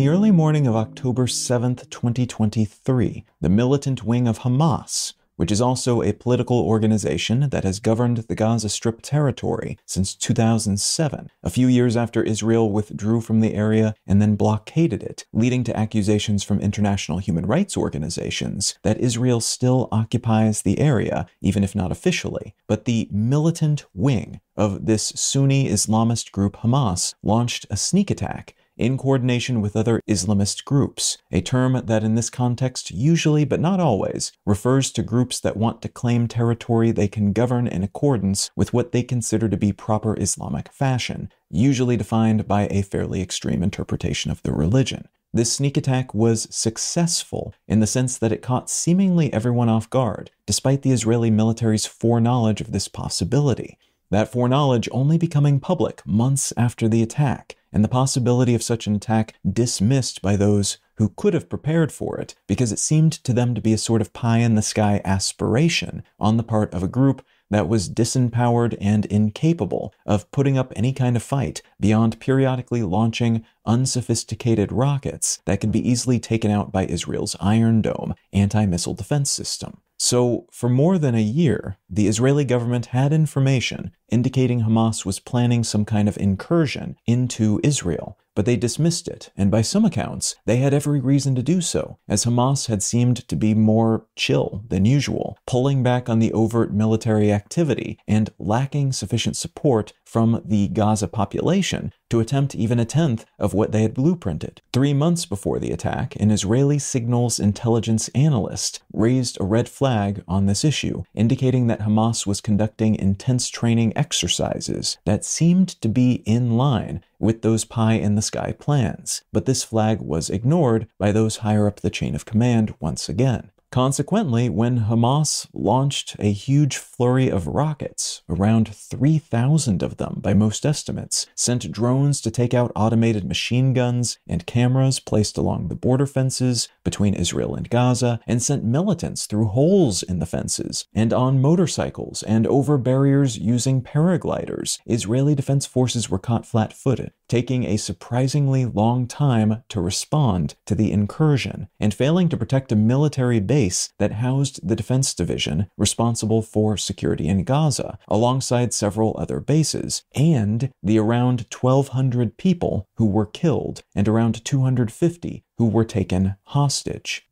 early morning of October 7th, 2023, the militant wing of Hamas, which is also a political organization that has governed the Gaza Strip territory since 2007, a few years after Israel withdrew from the area and then blockaded it, leading to accusations from international human rights organizations that Israel still occupies the area, even if not officially. But the militant wing of this Sunni Islamist group Hamas launched a sneak attack in coordination with other Islamist groups, a term that in this context usually, but not always, refers to groups that want to claim territory they can govern in accordance with what they consider to be proper Islamic fashion, usually defined by a fairly extreme interpretation of the religion. This sneak attack was successful in the sense that it caught seemingly everyone off guard, despite the Israeli military's foreknowledge of this possibility. That foreknowledge only becoming public months after the attack, and the possibility of such an attack dismissed by those who could have prepared for it, because it seemed to them to be a sort of pie-in-the-sky aspiration on the part of a group that was disempowered and incapable of putting up any kind of fight beyond periodically launching unsophisticated rockets that could be easily taken out by Israel's Iron Dome anti-missile defense system. So, for more than a year, the Israeli government had information indicating Hamas was planning some kind of incursion into Israel, but they dismissed it, and by some accounts, they had every reason to do so, as Hamas had seemed to be more chill than usual, pulling back on the overt military activity and lacking sufficient support from the Gaza population to attempt even a tenth of what they had blueprinted. 3 months before the attack, an Israeli signals intelligence analyst raised a red flag on this issue, indicating that Hamas was conducting intense training exercises that seemed to be in line with those pie-in-the-sky plans. But this flag was ignored by those higher up the chain of command once again. Consequently, when Hamas launched a huge flurry of rockets, around 3,000 of them by most estimates, sent drones to take out automated machine guns and cameras placed along the border fences between Israel and Gaza, and sent militants through holes in the fences and on motorcycles and over barriers using paragliders, Israeli defense forces were caught flat-footed, taking a surprisingly long time to respond to the incursion and failing to protect a military base that housed the defense division responsible for security in Gaza, alongside several other bases, and the around 1,200 people who were killed and around 250 who were taken hostage.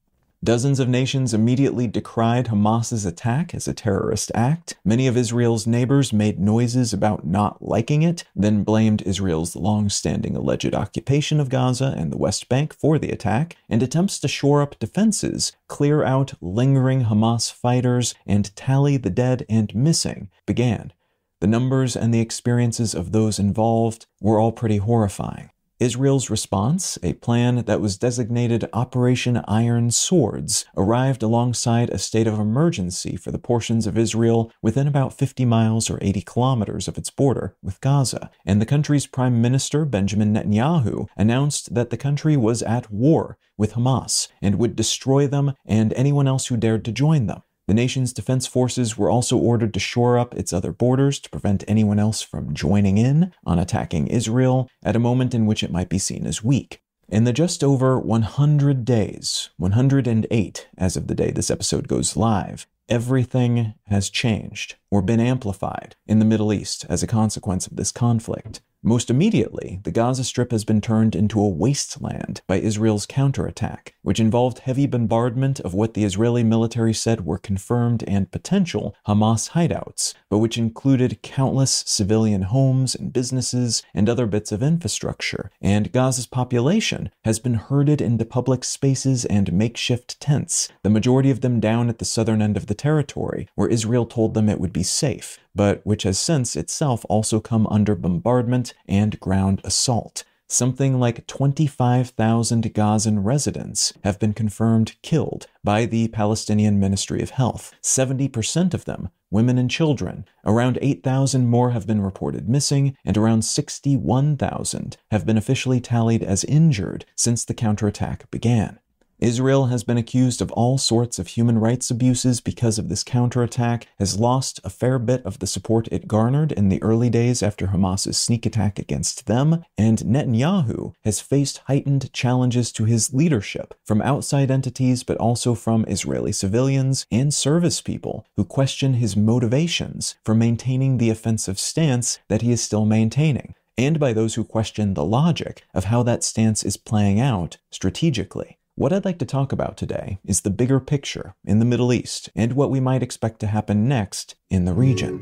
Dozens of nations immediately decried Hamas's attack as a terrorist act. Many of Israel's neighbors made noises about not liking it, then blamed Israel's long-standing alleged occupation of Gaza and the West Bank for the attack, and attempts to shore up defenses, clear out lingering Hamas fighters, and tally the dead and missing began. The numbers and the experiences of those involved were all pretty horrifying. Israel's response, a plan that was designated Operation Iron Swords, arrived alongside a state of emergency for the portions of Israel within about 50 miles or 80 kilometers of its border with Gaza, and the country's Prime Minister Benjamin Netanyahu announced that the country was at war with Hamas and would destroy them and anyone else who dared to join them. The nation's defense forces were also ordered to shore up its other borders to prevent anyone else from joining in on attacking Israel at a moment in which it might be seen as weak. In the just over 100 days, 108 as of the day this episode goes live, everything has changed or been amplified in the Middle East as a consequence of this conflict. Most immediately, the Gaza Strip has been turned into a wasteland by Israel's counterattack, which involved heavy bombardment of what the Israeli military said were confirmed and potential Hamas hideouts, but which included countless civilian homes and businesses and other bits of infrastructure, and Gaza's population has been herded into public spaces and makeshift tents, the majority of them down at the southern end of the territory, where Israel told them it would be safe, but which has since itself also come under bombardment and ground assault. Something like 25,000 Gazan residents have been confirmed killed by the Palestinian Ministry of Health, 70% of them women and children. Around 8,000 more have been reported missing, and around 61,000 have been officially tallied as injured since the counterattack began. Israel has been accused of all sorts of human rights abuses because of this counterattack, has lost a fair bit of the support it garnered in the early days after Hamas's sneak attack against them, and Netanyahu has faced heightened challenges to his leadership from outside entities but also from Israeli civilians and service people who question his motivations for maintaining the offensive stance that he is still maintaining, and by those who question the logic of how that stance is playing out strategically. What I'd like to talk about today is the bigger picture in the Middle East and what we might expect to happen next in the region.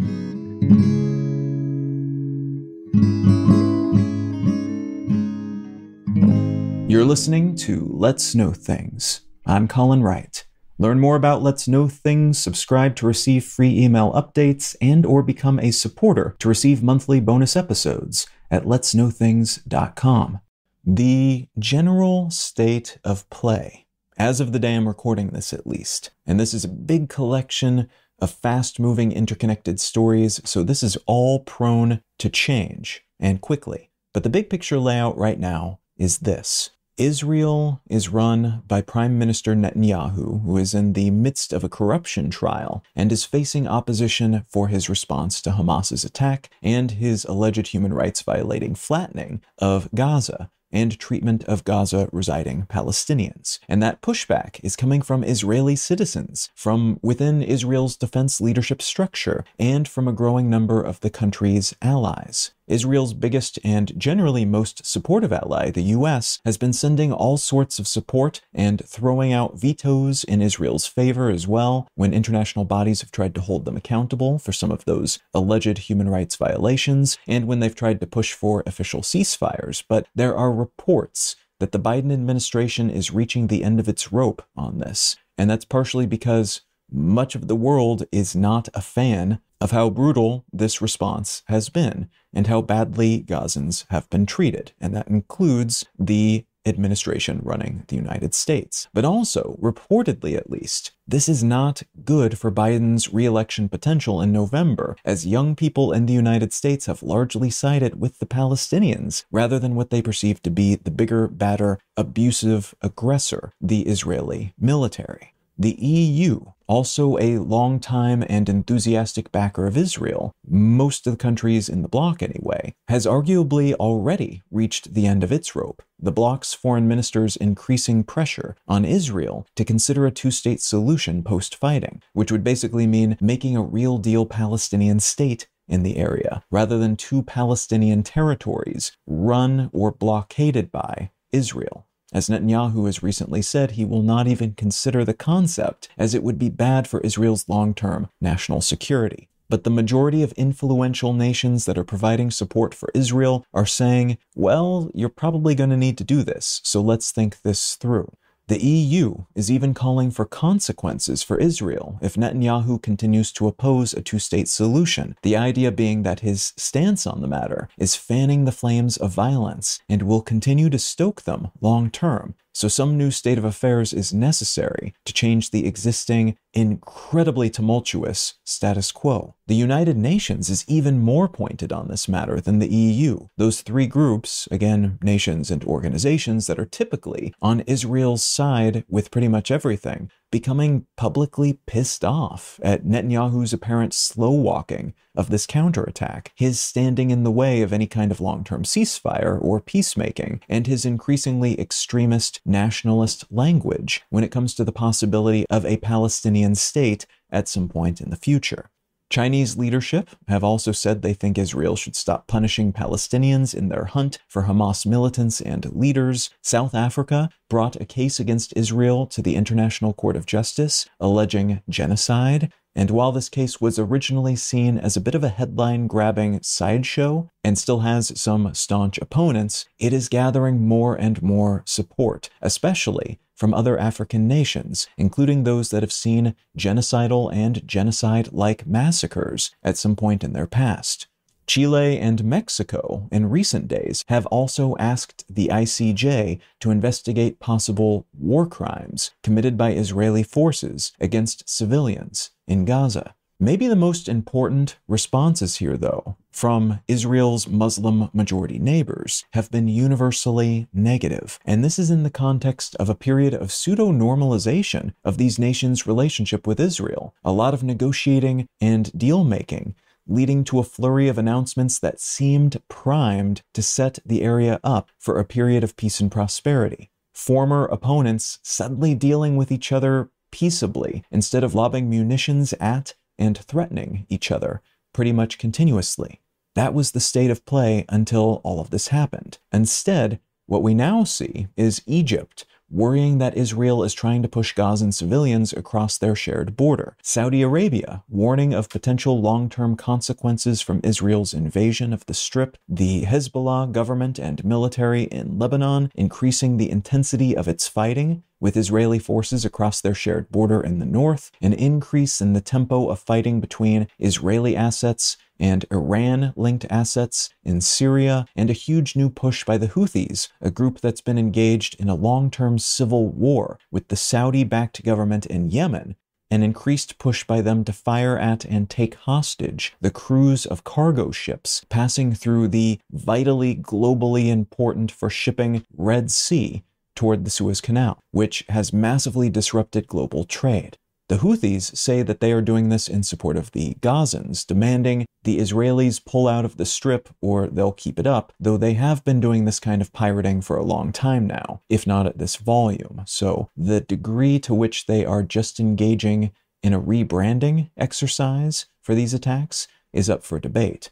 You're listening to Let's Know Things. I'm Colin Wright. Learn more about Let's Know Things, subscribe to receive free email updates, and or become a supporter to receive monthly bonus episodes at letsknowthings.com. The general state of play, as of the day I'm recording this at least, and this is a big collection of fast-moving interconnected stories, so this is all prone to change, and quickly. But the big picture layout right now is this. Israel is run by Prime Minister Netanyahu, who is in the midst of a corruption trial and is facing opposition for his response to Hamas's attack and his alleged human rights violating flattening of Gaza and treatment of Gaza residing Palestinians. And that pushback is coming from Israeli citizens, from within Israel's defense leadership structure, and from a growing number of the country's allies. Israel's biggest and generally most supportive ally, the US, has been sending all sorts of support and throwing out vetoes in Israel's favor as well when international bodies have tried to hold them accountable for some of those alleged human rights violations and when they've tried to push for official ceasefires. But there are reports that the Biden administration is reaching the end of its rope on this, and that's partially because much of the world is not a fan of how brutal this response has been and how badly Gazans have been treated, and that includes the administration running the United States. But also, reportedly at least, this is not good for Biden's re-election potential in November, as young people in the United States have largely sided with the Palestinians rather than what they perceive to be the bigger, badder, abusive aggressor, the Israeli military. The EU, also a long-time and enthusiastic backer of Israel, most of the countries in the bloc anyway, has arguably already reached the end of its rope, the bloc's foreign ministers increasing pressure on Israel to consider a two-state solution post-fighting, which would basically mean making a real-deal Palestinian state in the area, rather than two Palestinian territories run or blockaded by Israel. As Netanyahu has recently said, he will not even consider the concept, as it would be bad for Israel's long-term national security. But the majority of influential nations that are providing support for Israel are saying, well, you're probably going to need to do this, so let's think this through. The EU is even calling for consequences for Israel if Netanyahu continues to oppose a two-state solution, the idea being that his stance on the matter is fanning the flames of violence and will continue to stoke them long-term. So some new state of affairs is necessary to change the existing, incredibly tumultuous status quo. The United Nations is even more pointed on this matter than the EU. Those three groups, again, nations and organizations that are typically on Israel's side with pretty much everything, becoming publicly pissed off at Netanyahu's apparent slow walking of this counterattack, his standing in the way of any kind of long-term ceasefire or peacemaking, and his increasingly extremist nationalist language when it comes to the possibility of a Palestinian state at some point in the future. Chinese leadership have also said they think Israel should stop punishing Palestinians in their hunt for Hamas militants and leaders. South Africa brought a case against Israel to the International Court of Justice, alleging genocide. And while this case was originally seen as a bit of a headline-grabbing sideshow and still has some staunch opponents, it is gathering more and more support, especially from other African nations, including those that have seen genocidal and genocide-like massacres at some point in their past. Chile and Mexico, in recent days, have also asked the ICJ to investigate possible war crimes committed by Israeli forces against civilians in Gaza. Maybe the most important responses here, though, from Israel's Muslim-majority neighbors have been universally negative, and this is in the context of a period of pseudo-normalization of these nations' relationship with Israel, a lot of negotiating and deal-making, leading to a flurry of announcements that seemed primed to set the area up for a period of peace and prosperity. Former opponents suddenly dealing with each other peaceably instead of lobbing munitions at and threatening each other pretty much continuously. That was the state of play until all of this happened. Instead, what we now see is Egypt worrying that Israel is trying to push Gazan civilians across their shared border. Saudi Arabia warning of potential long-term consequences from Israel's invasion of the Strip. The Hezbollah government and military in Lebanon increasing the intensity of its fighting with Israeli forces across their shared border in the north, an increase in the tempo of fighting between Israeli assets and Iran-linked assets in Syria, and a huge new push by the Houthis, a group that's been engaged in a long-term civil war with the Saudi-backed government in Yemen, an increased push by them to fire at and take hostage the crews of cargo ships passing through the vitally globally important for shipping Red Sea toward the Suez Canal, which has massively disrupted global trade. The Houthis say that they are doing this in support of the Gazans, demanding the Israelis pull out of the Strip or they'll keep it up, though they have been doing this kind of pirating for a long time now, if not at this volume. So the degree to which they are just engaging in a rebranding exercise for these attacks is up for debate.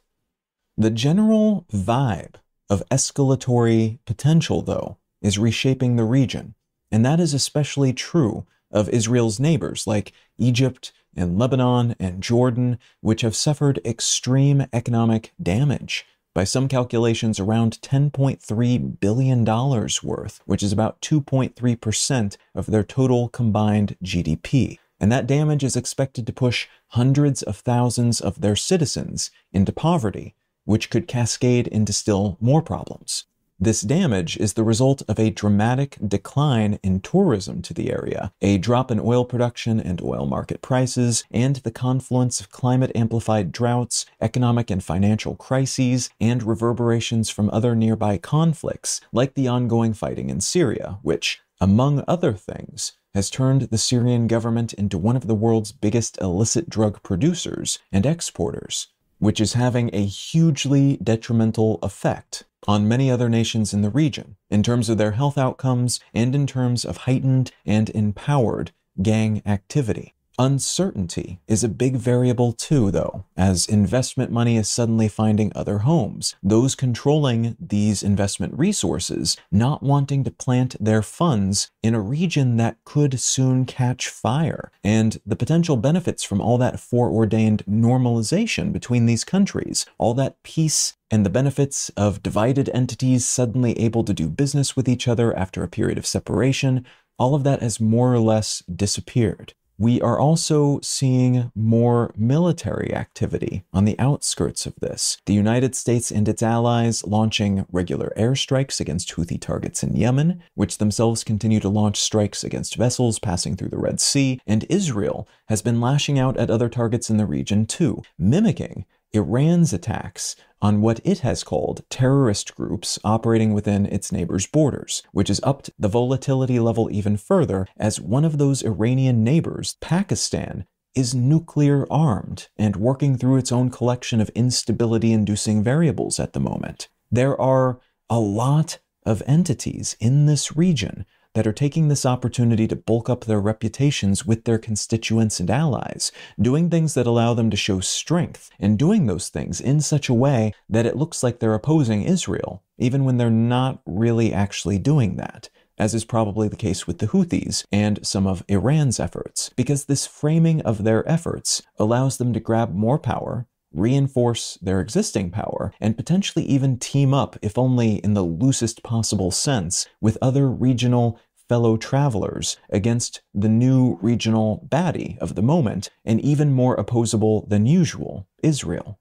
The general vibe of escalatory potential, though, is reshaping the region, and that is especially true of Israel's neighbors like Egypt and Lebanon and Jordan, which have suffered extreme economic damage. By some calculations, around $10.3 billion worth, which is about 2.3% of their total combined GDP. And that damage is expected to push hundreds of thousands of their citizens into poverty, which could cascade into still more problems. This damage is the result of a dramatic decline in tourism to the area, a drop in oil production and oil market prices, and the confluence of climate-amplified droughts, economic and financial crises, and reverberations from other nearby conflicts, like the ongoing fighting in Syria, which, among other things, has turned the Syrian government into one of the world's biggest illicit drug producers and exporters, which is having a hugely detrimental effect on many other nations in the region, in terms of their health outcomes and in terms of heightened and empowered gang activity. Uncertainty is a big variable too, though, as investment money is suddenly finding other homes, those controlling these investment resources not wanting to plant their funds in a region that could soon catch fire, and the potential benefits from all that foreordained normalization between these countries, all that peace and the benefits of divided entities suddenly able to do business with each other after a period of separation, all of that has more or less disappeared. We are also seeing more military activity on the outskirts of this. The United States and its allies launching regular airstrikes against Houthi targets in Yemen, which themselves continue to launch strikes against vessels passing through the Red Sea, and Israel has been lashing out at other targets in the region too, mimicking Iran's attacks on what it has called terrorist groups operating within its neighbors' borders, which has upped the volatility level even further as one of those Iranian neighbors, Pakistan, is nuclear armed and working through its own collection of instability-inducing variables at the moment. There are a lot of entities in this region that are taking this opportunity to bulk up their reputations with their constituents and allies, doing things that allow them to show strength, and doing those things in such a way that it looks like they're opposing Israel, even when they're not really actually doing that, as is probably the case with the Houthis and some of Iran's efforts, because this framing of their efforts allows them to grab more power, reinforce their existing power, and potentially even team up, if only in the loosest possible sense, with other regional fellow travelers against the new regional baddie of the moment, and even more opposable than usual, Israel.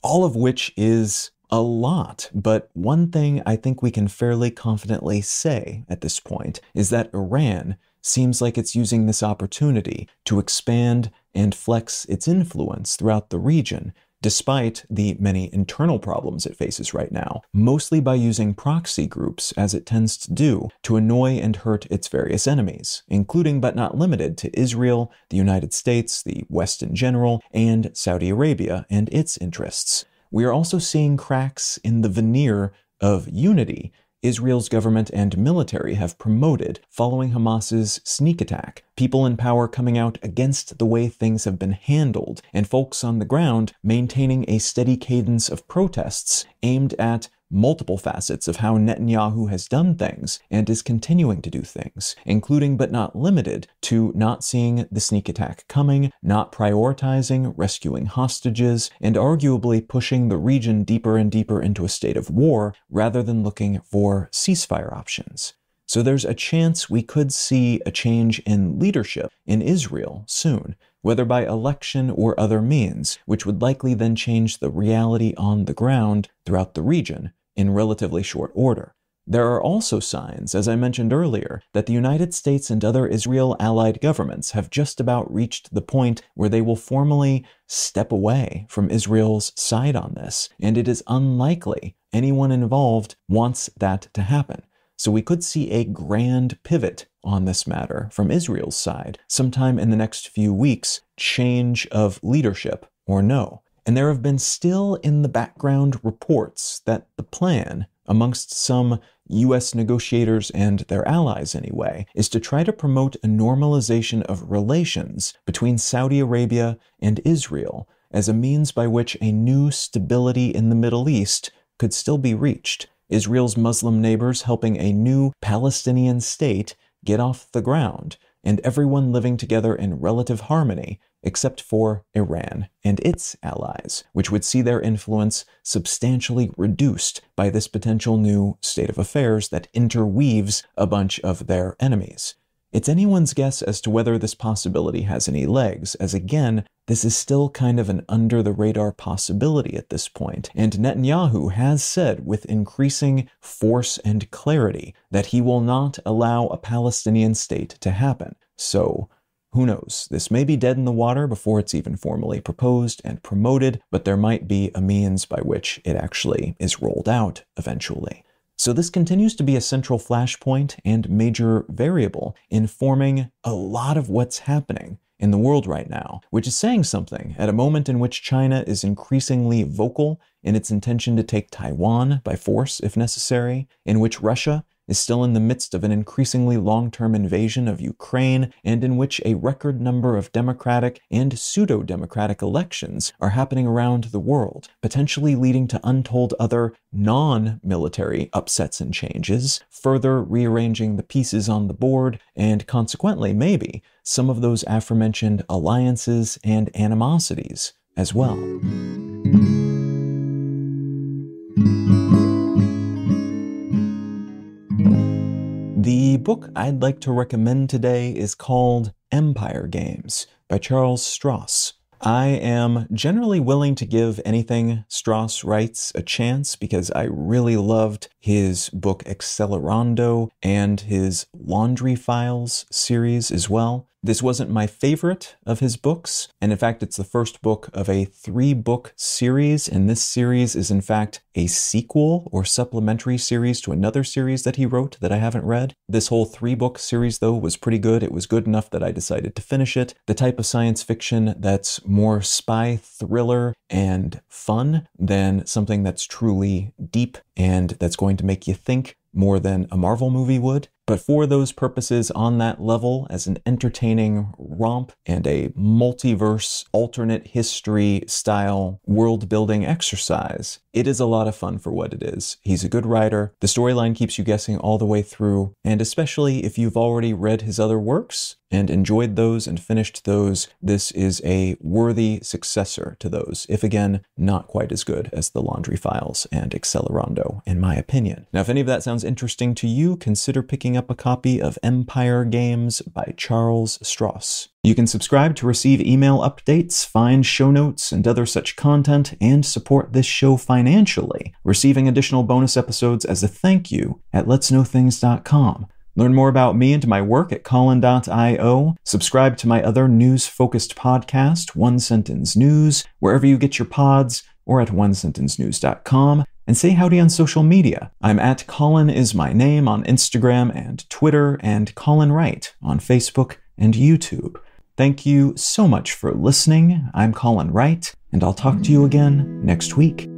All of which is a lot, but one thing I think we can fairly confidently say at this point is that Iran seems like it's using this opportunity to expand and flex its influence throughout the region, despite the many internal problems it faces right now, mostly by using proxy groups, as it tends to do, to annoy and hurt its various enemies, including but not limited to Israel, the United States, the West in general, and Saudi Arabia and its interests. We are also seeing cracks in the veneer of unity Israel's government and military have promoted following Hamas's sneak attack, people in power coming out against the way things have been handled, and folks on the ground maintaining a steady cadence of protests aimed at multiple facets of how Netanyahu has done things and is continuing to do things, including but not limited to not seeing the sneak attack coming, not prioritizing rescuing hostages, and arguably pushing the region deeper and deeper into a state of war rather than looking for ceasefire options. So there's a chance we could see a change in leadership in Israel soon, whether by election or other means, which would likely then change the reality on the ground throughout the region in relatively short order. There are also signs, as I mentioned earlier, that the United States and other Israel-allied governments have just about reached the point where they will formally step away from Israel's side on this, and it is unlikely anyone involved wants that to happen. So we could see a grand pivot on this matter from Israel's side sometime in the next few weeks, change of leadership or no. And there have been still in the background reports that the plan, amongst some U.S. negotiators and their allies anyway, is to try to promote a normalization of relations between Saudi Arabia and Israel as a means by which a new stability in the Middle East could still be reached. Israel's Muslim neighbors helping a new Palestinian state get off the ground, and everyone living together in relative harmony, except for Iran and its allies, which would see their influence substantially reduced by this potential new state of affairs that interweaves a bunch of their enemies. It's anyone's guess as to whether this possibility has any legs, as again, this is still kind of an under-the-radar possibility at this point, and Netanyahu has said with increasing force and clarity that he will not allow a Palestinian state to happen. So, who knows? This may be dead in the water before it's even formally proposed and promoted, but there might be a means by which it actually is rolled out eventually. So this continues to be a central flashpoint and major variable informing a lot of what's happening in the world right now, which is saying something at a moment in which China is increasingly vocal in its intention to take Taiwan by force if necessary, in which Russia is still in the midst of an increasingly long-term invasion of Ukraine, and in which a record number of democratic and pseudo-democratic elections are happening around the world, potentially leading to untold other non-military upsets and changes, further rearranging the pieces on the board, and consequently, maybe, some of those aforementioned alliances and animosities as well. The book I'd like to recommend today is called Empire Games by Charles Stross. I am generally willing to give anything Stross writes a chance because I really loved his book Accelerando and his Laundry Files series as well. This wasn't my favorite of his books, and in fact it's the first book of a 3-book series, and this series is in fact a sequel or supplementary series to another series that he wrote that I haven't read. This whole 3-book series though was pretty good. It was good enough that I decided to finish it. The type of science fiction that's more spy thriller and fun than something that's truly deep and that's going to make you think more than a Marvel movie would. But for those purposes on that level, as an entertaining romp and a multiverse, alternate history style world building exercise, it is a lot of fun for what it is. He's a good writer. The storyline keeps you guessing all the way through, and especially if you've already read his other works and enjoyed those and finished those, this is a worthy successor to those, if again, not quite as good as The Laundry Files and Accelerando, in my opinion. Now, if any of that sounds interesting to you, consider picking up a copy of Empire Games by Charles Stross. You can subscribe to receive email updates, find show notes, and other such content, and support this show financially, receiving additional bonus episodes as a thank you at letsknowthings.com. Learn more about me and my work at Colin.io. Subscribe to my other news-focused podcast, One Sentence News, wherever you get your pods, or at onesentencenews.com, and say howdy on social media. I'm at Colin is my name on Instagram and Twitter, and Colin Wright on Facebook and YouTube. Thank you so much for listening. I'm Colin Wright, and I'll talk to you again next week.